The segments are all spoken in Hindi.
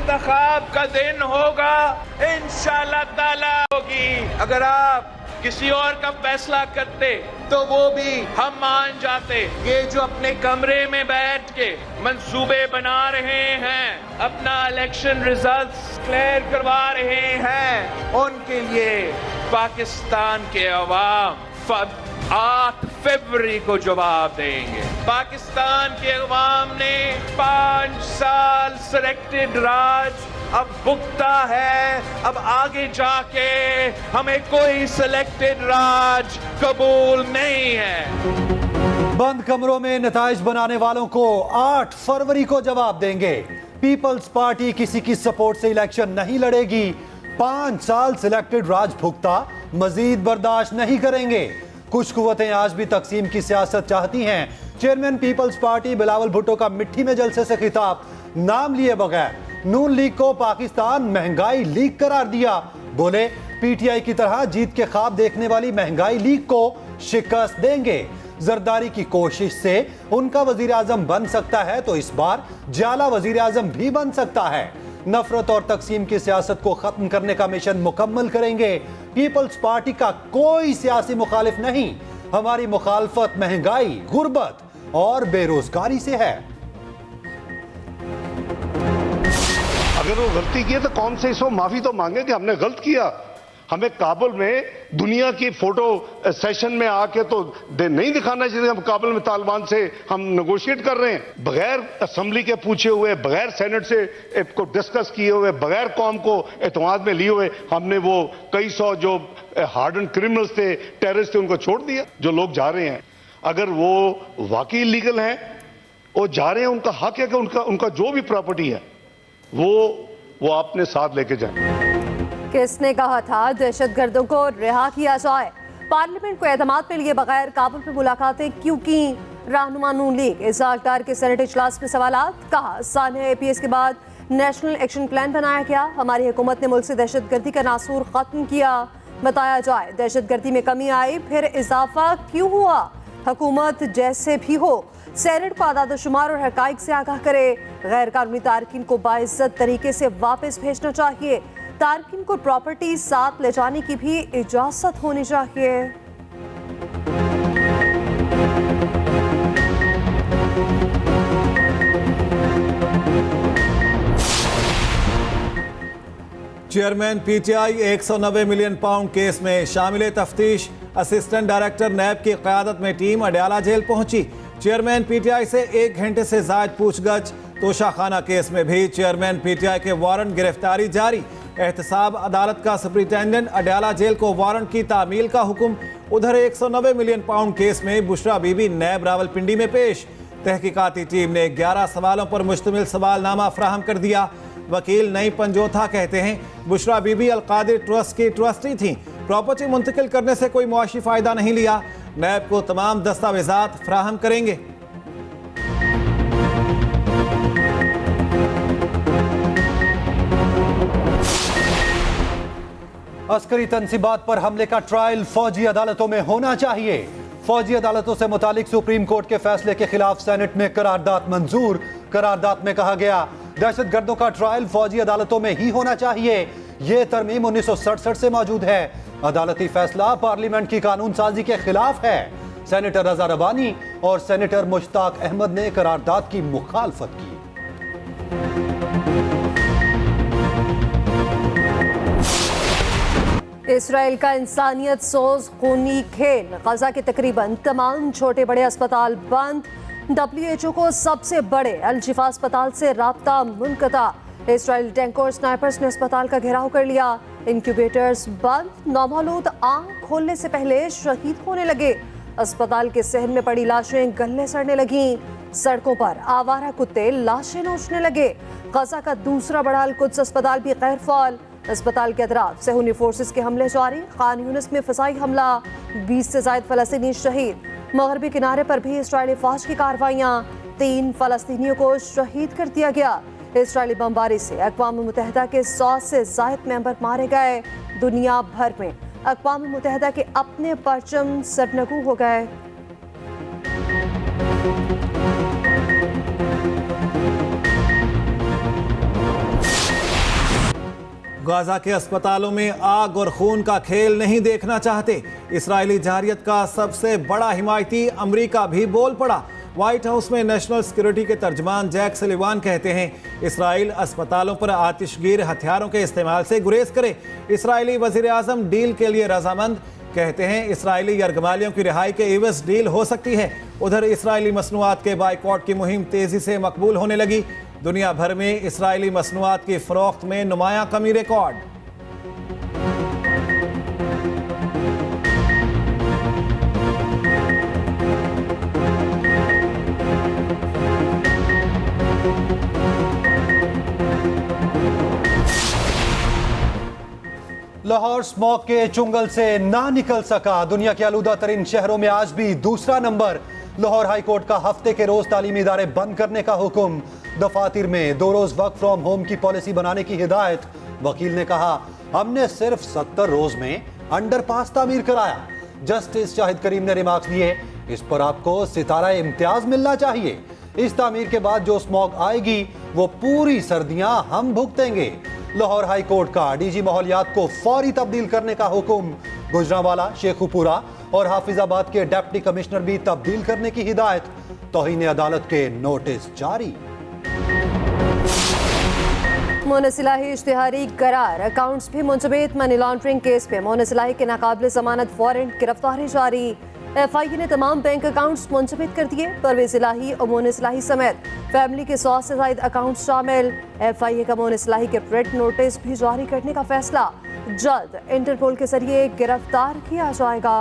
इंतखाब का दिन होगा, इंशाअल्लाह ताला होगी। अगर आप किसी और का फैसला करते तो वो भी हम मान जाते। ये जो अपने कमरे में बैठ के मंसूबे बना रहे हैं, अपना इलेक्शन रिजल्ट्स क्लियर करवा रहे हैं, उनके लिए पाकिस्तान के अवाम 8 फरवरी को जवाब देंगे। पाकिस्तान के अवाम ने 5 साल सिलेक्टेड राज अब भुगता है। अब आगे जाके हमें कोई सिलेक्टेड राज कबूल नहीं है। बंद कमरों में नताइज बनाने वालों को 8 फरवरी को जवाब देंगे। पीपल्स पार्टी किसी की सपोर्ट से इलेक्शन नहीं लड़ेगी। 5 साल सिलेक्टेड राज भुगता मजीद बर्दाश्त नहीं करेंगे। कुछ कुव्वतें आज भी तकसीम की सियासत चाहती हैं। Chairman Peoples Party Bilawal Bhutto का मिट्टी में जलसे से खिताब, नाम लिए बगैर नून लीग को पाकिस्तान महंगाई लीग करार दिया। बोले पीटीआई की तरह जीत के ख्वाब देखने वाली महंगाई लीग को शिकस्त देंगे। जरदारी की कोशिश से उनका वजीर आजम बन सकता है तो इस बार जाला वजीर आजम भी बन सकता है। नफरत और तकसीम की सियासत को खत्म करने का मिशन मुकम्मल करेंगे। पीपल्स पार्टी का कोई सियासी मुखालिफ नहीं। हमारी मुखालफत महंगाई, गुर्बत और बेरोजगारी से है। अगर वो गलती की है तो कौन से इसको माफी तो मांगे कि हमने गलत किया। हमें काबुल में दुनिया की फोटो सेशन में आके तो नहीं दिखाना चाहिए हम काबुल में तालिबान से हम नेगोशिएट कर रहे हैं। बगैर असेंबली के पूछे हुए, बगैर सेनेट से को डिस्कस किए हुए, बगैर कौम को एतमाद में लिए हुए हमने वो कई सौ जो हार्डन क्रिमिनल्स थे, टेररिस्ट थे, उनको छोड़ दिया। जो लोग जा रहे हैं अगर वो वाकई लीगल हैं, वो जा रहे हैं, उनका हक है कि उनका जो भी प्रॉपर्टी है वो अपने साथ लेके जाएं। किसने कहा था दहशतगर्दों को रिहा किया जाए? पार्लियामेंट को एतमाद पे लिए बगैर काबुल में मुलाकातें क्यों की? रहनुमा नून लीग इज़ालकार के सेनेट इजलास में सवालात। कहा सानह APS के बाद नेशनल एक्शन प्लान बनाया गया। हमारी हुकूमत ने मुल्क से दहशतगर्दी का नासूर खत्म किया। बताया जाए दहशतगर्दी में कमी आई, फिर इजाफा क्यों हुआ? हुकूमत जैसे भी हो सेनेट को आदाद शुमार और हकाइक से आगाह करे। गैर कानूनी तारकिन को बाइज्जत तरीके से वापस भेजना चाहिए। तारकिन को प्रॉपर्टी साथ ले जाने की भी इजाजत होनी चाहिए। Chairman PTI 190 million pound case में शामिल तफ्तीश। असिस्टेंट डायरेक्टर नैब की क़यादत में टीम अडयाला जेल पहुंची। चेयरमैन PTI से 1 घंटे से ज़ायद पूछगछ। तोशाखाना केस में भी चेयरमैन PTI के वारंट गिरफ्तारी जारी। एहतसाब अदालत का सुप्रिंटेंडेंट अडयाला जेल को वारंट की तामील का हुक्म। उधर 190 मिलियन पाउंड केस में बुशरा बीबी नैब रावलपिंडी में पेश। तहकीकाती टीम ने 11 सवालों पर मुश्तमिल सवालनामा फराहम कर दिया। वकील नई पंजोथा कहते हैं बुशरा बीबी अलकादिर ट्रस्ट की ट्रस्टी थी। प्रॉपर्टी मुंतकिल करने से कोई मुआशी फ़ायदा नहीं लिया। नैब को तमाम दस्तावेजात फराहम करेंगे। अस्करी तनसीबात पर हमले का ट्रायल फौजी अदालतों में होना चाहिए। फौजी अदालतों से मुतालिक सुप्रीम कोर्ट के फैसले के खिलाफ सेनेट में करारदाद मंजूर। करारदाद में कहा गया दहशतगर्दों का ट्रायल फौजी अदालतों में ही होना चाहिए। ये तरमीम 1967 से मौजूद है। अदालती फैसला पार्लियामेंट की कानून साजी के खिलाफ है। सेनेटर रजा रबानी और सेनेटर मुश्ताक अहमद ने करारदाद की मुखालफत की। इसराइल का इंसानियत सोज खूनी खेल। गजा के तकरीबन तमाम छोटे बड़े अस्पताल बंद। WHO को सबसे बड़े अल शिफा अस्पताल से राब्ता मुनक़ता। इसराइल टैंक और स्नाइपर्स ने अस्पताल का घेराव कर लिया। इंक्यूबेटर्स बंद। नौमौलूद आंख खोलने से पहले शहीद होने लगे। अस्पताल के सहन में पड़ी लाशें गलने सड़ने लगीं। सड़कों पर आवारा कुत्ते लाशें नोचने लगे। गजा का दूसरा बड़ा अल कुद्स अस्पताल भी गैर फ़ाल। अस्पताल के अतराफ सेहूनी फोर्सेस के हमले जारी। खान यूनिस में फ़िज़ाई हमला, 20 से ज़ायद फ़लस्तीनी शहीद। मगरबी किनारे पर भी इसराइली फ़ौज की कार्रवाइयाँ, 3 फ़लस्तीनियों को शहीद कर दिया गया। इसराइली बमबारी से अक़वाम मुत्तहिदा के 100 से ज़ायद मेंबर मारे गए। दुनिया भर में अक़वाम मुत्तहिदा के अपने परचम सरनगू हो गए। गाजा के अस्पतालों में आग और खून का खेल नहीं देखना चाहते। इस्राएली जारियत का सबसे बड़ा हिमायती अमेरिका भी बोल पड़ा। व्हाइट हाउस में नेशनल सिक्योरिटी के तर्जमान जैक सलिवान कहते हैं इस्राइल अस्पतालों पर आतिशगीर हथियारों के इस्तेमाल से गुरेज करे। इस्राएली वजीर आजम डील के लिए रजामंद, कहते हैं इस्राएली यरगमालियों की रिहाई के एवज डील हो सकती है। उधर इस्राएली मसनूआत के बाइकॉट की मुहिम तेजी से मकबूल होने लगी। दुनिया भर में इस्राएली मसनूआत की फरोख्त में नुमायां कमी रिकॉर्ड। लाहौर स्मॉग के चुंगल से ना निकल सका। दुनिया के आलूदा तरीन शहरों में आज भी दूसरा नंबर। लाहौर हाई कोर्ट का हफ्ते के रोज तालीमी इदारे बंद करने का हुक्म। दफातर में 2 रोज वर्क फ्रॉम होम की पॉलिसी बनाने की हिदायत। वकील ने कहा हमने सिर्फ 70 रोज में अंडरपास तामीर कराया। जस्टिस शाहिद करीम ने रिमार्क्स दिए, इस पर आपको सितारा इम्तियाज मिलना चाहिए। इस तामीर के बाद जो स्मॉग आएगी वो पूरी सर्दियां हम भुगतेंगे। लाहौर हाई कोर्ट का डीजी माहौलियात को फौरी तब्दील करने का हुक्म। गुजरांवाला, शेखुपुरा और हाफिजाबाद के डिप्टी कमिश्नर भी तब्दील करने की हिदायत। तौहीन अदालत के नोटिस जारी। मोनसिलाही इश्तिहारी करार, अकाउंट्स भी मुंजमद। मनी लॉन्ड्रिंग केस पे मोनसिलाही के नाकाबिल जमानत वारंट गिरफ्तारी जारी। FIA ने तमाम बैंक अकाउंट्स मुंजमद कर दिए। परवेज इलाही और मोनसिलाही समेत फैमिली के 100 से ज्यादा अकाउंट्स शामिल। FIA का मोनसिलाही के रेड नोटिस भी जारी करने का फैसला। जल्द इंटरपोल के जरिए गिरफ्तार किया जाएगा।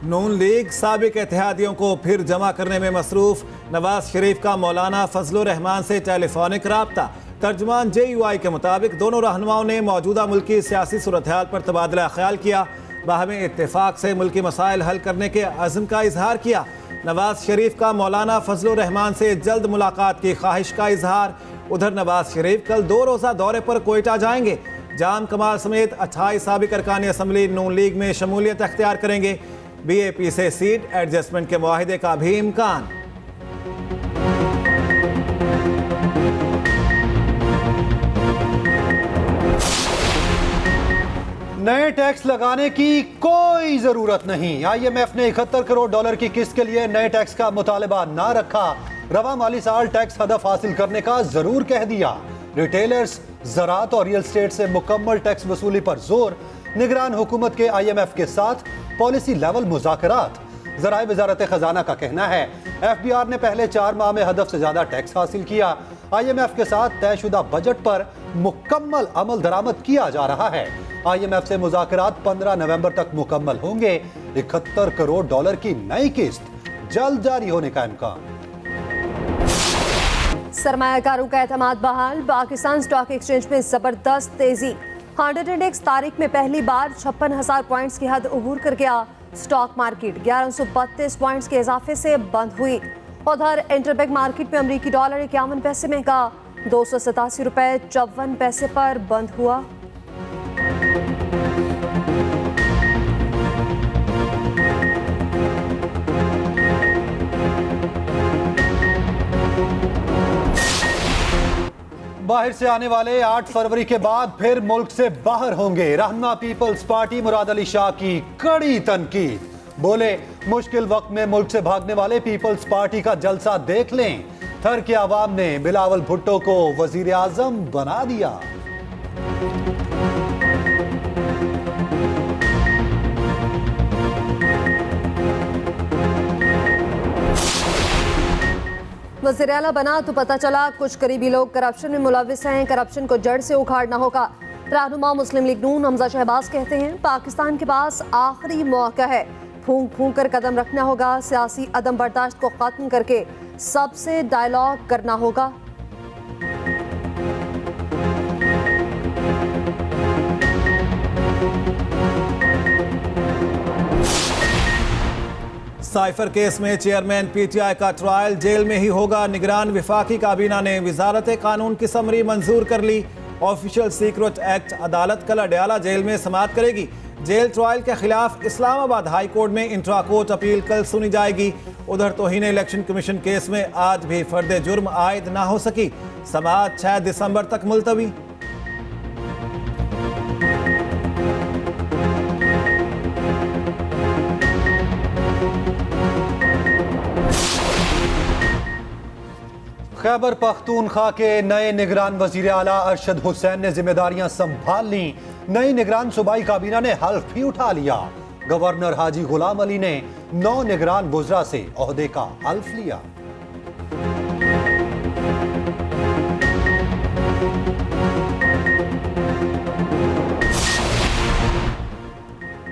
नून लीग साबिक इत्तेहादियों को फिर जमा करने में मसरूफ। नवाज शरीफ का मौलाना फजलुर रहमान से टेलीफोनिक राब्ता। तर्जुमान JUI के मुताबिक दोनों रहनुमाओं ने मौजूदा मुल्की सियासी सूरत-ए-हाल पर तबादला ख्याल किया। बाहमी इत्तेफाक से मुल्की मसाइल हल करने के अज़्म का इजहार किया। नवाज शरीफ का मौलाना फजलुर रहमान से जल्द मुलाकात की ख्वाहिश का इजहार। उधर नवाज शरीफ कल 2 रोज़ा दौरे पर कोयटा जाएंगे। जाम कमाल समेत 28 साबिक अरकान असम्बली नून लीग में शमूलियत अख्तियार करेंगे। BAP से सीट एडजस्टमेंट के मुआहिदे का भी इम्कान। नए टैक्स लगाने की कोई जरूरत नहीं। IMF ने 71 करोड़ डॉलर की किस्त के लिए नए टैक्स का मुतालबा ना रखा। रवा माली साल टैक्स हदफ हासिल करने का जरूर कह दिया। रिटेलर्स, ज़राअत और रियल एस्टेट से मुकम्मल टैक्स वसूली पर जोर। निगरान हुकूमत के IMF के साथ पॉलिसी लेवल मुज़ाकरात। ज़राए वज़ारत खजाना का कहना है FBR ने पहले 4 माह में हदफ से ज्यादा टैक्स हासिल किया। IMF के साथ तयशुदा बजट पर मुकम्मल अमल दरामद किया जा रहा है। IMF से मुज़ाकरात 15 नवंबर तक मुकम्मल होंगे। 71 करोड़ डॉलर की नई किस्त जल्द जारी होने का इम्कान। सरमायाकारों का एतमाद बहाल। पाकिस्तान स्टॉक एक्सचेंज में जबरदस्त तेजी। 100 इंडेक्स तारीख में पहली बार 56,000 पॉइंट्स की हद अबूर कर गया। स्टॉक मार्केट 1132 पॉइंट्स के इजाफे से बंद हुई। उधर इंटरबैंक मार्केट में अमरीकी डॉलर 51 पैसे महंगा 287 रुपए 54 पैसे पर बंद हुआ। बाहर से आने वाले 8 फरवरी के बाद फिर मुल्क से बाहर होंगे। रहनुमा पीपल्स पार्टी मुराद अली शाह की कड़ी तनकीद। बोले मुश्किल वक्त में मुल्क से भागने वाले पीपल्स पार्टी का जलसा देख लें। थर के आवाम ने बिलावल भुट्टो को वजीर आजम बना दिया। वज़ीर आला बना तो पता चला कुछ करीबी लोग करप्शन में मुलविस हैं। करप्शन को जड़ से उखाड़ना होगा। रहनुमा मुस्लिम लीग नून हमजा शहबाज कहते हैं पाकिस्तान के पास आखिरी मौका है। फूंक फूंक कर कदम रखना होगा। सियासी अदम बर्दाश्त को खत्म करके सबसे डायलॉग करना होगा। साइफर केस में चेयरमैन PTI का ट्रायल जेल में ही होगा। निगरान विफाकी काबीना ने वजारत कानून की समरी मंजूर कर ली। ऑफिशियल सीक्रेट एक्ट अदालत कल अडयाला जेल में समाअत करेगी। जेल ट्रायल के खिलाफ इस्लामाबाद हाई कोर्ट में इंट्रा कोर्ट अपील कल सुनी जाएगी। उधर तौहीन इलेक्शन कमीशन केस में आज भी फर्द जुर्म आयद ना हो सकी। समाअत 6 दिसंबर तक मुलतवी। खैबर पख्तूनख्वा के नए निगरान वजीर आला अरशद हुसैन ने जिम्मेदारियां संभाल ली। नई निगरान सूबाई काबीना ने हल्फ भी उठा लिया। गवर्नर हाजी गुलाम अली ने 9 निगरान वुज़रा से ओहदे का हल्फ लिया।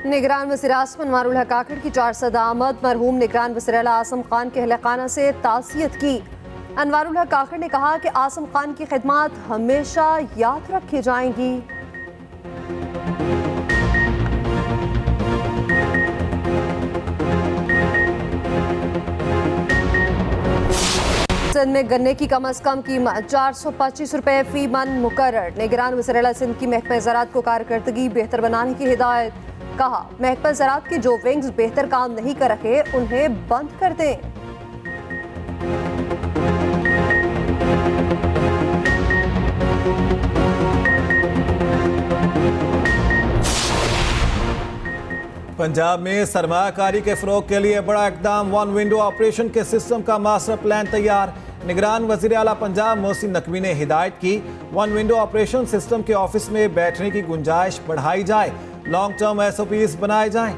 निगरान वज़ीर आज़म अनवारुल हक काकड़ की 400 आमद। मरहूम निगरान वज़ीर आला आज़म खान के अहले खाना से ताज़ियत की। अनवारुल हक काकड़ ने कहा कि आज़म खान की खिदमत हमेशा याद रखी जाएंगी। सिंध में गन्ने की कम अज कम कीमत 425 रुपए फी मन मुकर्रर। निगरान वज़ीर आला सिंध की महकमा ज़राअत को कारकर्दगी बेहतर बनाने की हिदायत। कहा, महकमा ज़राअत की जो विंग्स बेहतर काम नहीं कर रहे उन्हें बंद कर दें। पंजाब में सरमायाकारी के फ़रोग के लिए बड़ा इकदाम। 1 विंडो ऑपरेशन के सिस्टम का मास्टर प्लान तैयार। निगरान वज़ीर आला पंजाब मोहसिन नकवी ने हिदायत की 1 विंडो ऑपरेशन सिस्टम के ऑफिस में बैठने की गुंजाइश बढ़ाई जाए। लॉन्ग टर्म SOPs बनाए जाएं।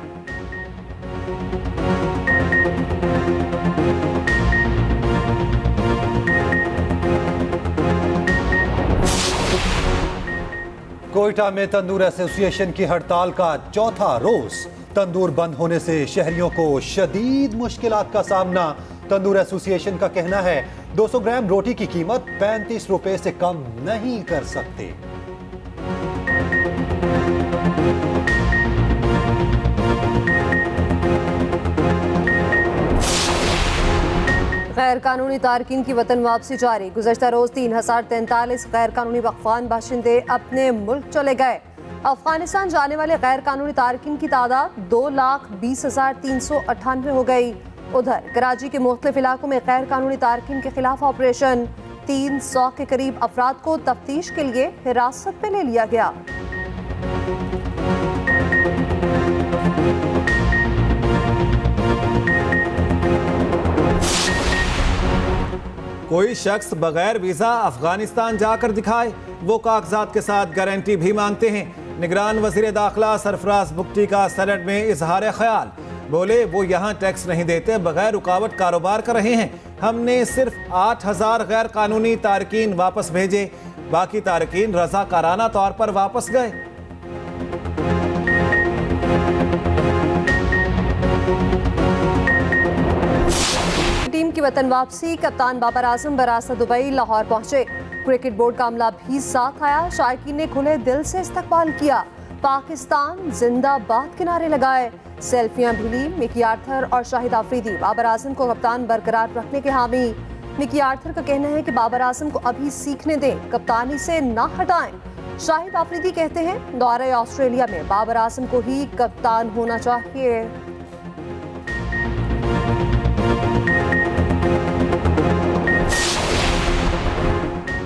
कोयटा में तंदूर एसोसिएशन की हड़ताल का चौथा रोज। तंदूर बंद होने से शहरियों को शदीद मुश्किलात का सामना। तंदूर एसोसिएशन का कहना है 200 ग्राम रोटी की कीमत 35 रुपए से कम नहीं कर सकते। गैर कानूनी तारकीन की वतन वापसी जारी। गुज़श्ता रोज 3043 गैर कानूनी वक्फान बाशिंदे अपने मुल्क चले गए। अफगानिस्तान जाने वाले गैर कानूनी तारकीन की तादाद 2,20,398 हो गई। उधर कराची के मुख्तलिफ इलाकों में गैर कानूनी तारकीन के खिलाफ ऑपरेशन। 300 के करीब अफराद को तफ्तीश के लिए हिरासत में ले लिया गया। कोई शख्स बगैर वीज़ा अफगानिस्तान जाकर दिखाए, वो कागजात के साथ गारंटी भी मांगते हैं। निगरान वज़ीर दाखिला सरफराज बुगटी का सेनेट में इजहार ख्याल। बोले, वो यहाँ टैक्स नहीं देते, बगैर रुकावट कारोबार कर रहे हैं। हमने सिर्फ 8,000 गैर कानूनी तारकीन वापस भेजे, बाकी तारकीन रज़ाकाराना तौर पर वापस गए। टीम की वतन वापसी। कप्तान बाबर आजम बरासा दुबई लाहौर पहुंचे। क्रिकेट बोर्ड का अमला भी साथ आया। शायकीन ने खुले दिल से इस्तकबाल किया। पाकिस्तान जिंदाबाद के नारे लगाए। सेल्फियां भी ली। मिकी आर्थर और शाहिद आफरीदी बाबर आजम को कप्तान बरकरार रखने के हामी। मिकी आर्थर का कहना है कि बाबर आजम को अभी सीखने दें, कप्तानी से ना हटाएं। शाहिद आफरीदी कहते हैं दौरे ऑस्ट्रेलिया में बाबर आजम को ही कप्तान होना चाहिए।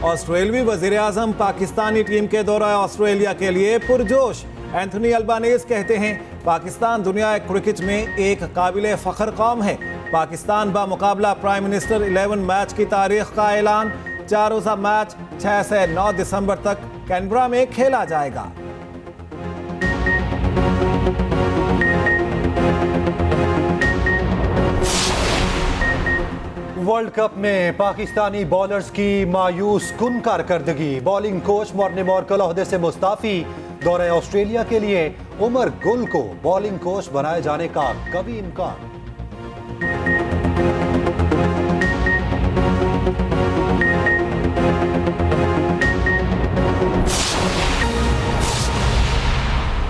ऑस्ट्रेलवी वजीर आजम पाकिस्तानी टीम के दौरा ऑस्ट्रेलिया के लिए पुरजोश। एंथनी अल्बानीज कहते हैं पाकिस्तान दुनिया क्रिकेट में एक काबिल फ़ख्र कौम है। पाकिस्तान बा मुकाबला प्राइम मिनिस्टर 11 मैच की तारीख का ऐलान। 4 रोज़ा मैच 6 से 9 दिसंबर तक कैनबरा में खेला जाएगा। वर्ल्ड कप में पाकिस्तानी बॉलर्स की मायूस कुन कारकर्दगी। बॉलिंग कोच मॉर्ने मॉर्कल ओहदे से मुस्ताफी। दौरे ऑस्ट्रेलिया के लिए उमर गुल को बॉलिंग कोच बनाए जाने का कभी इम्कान।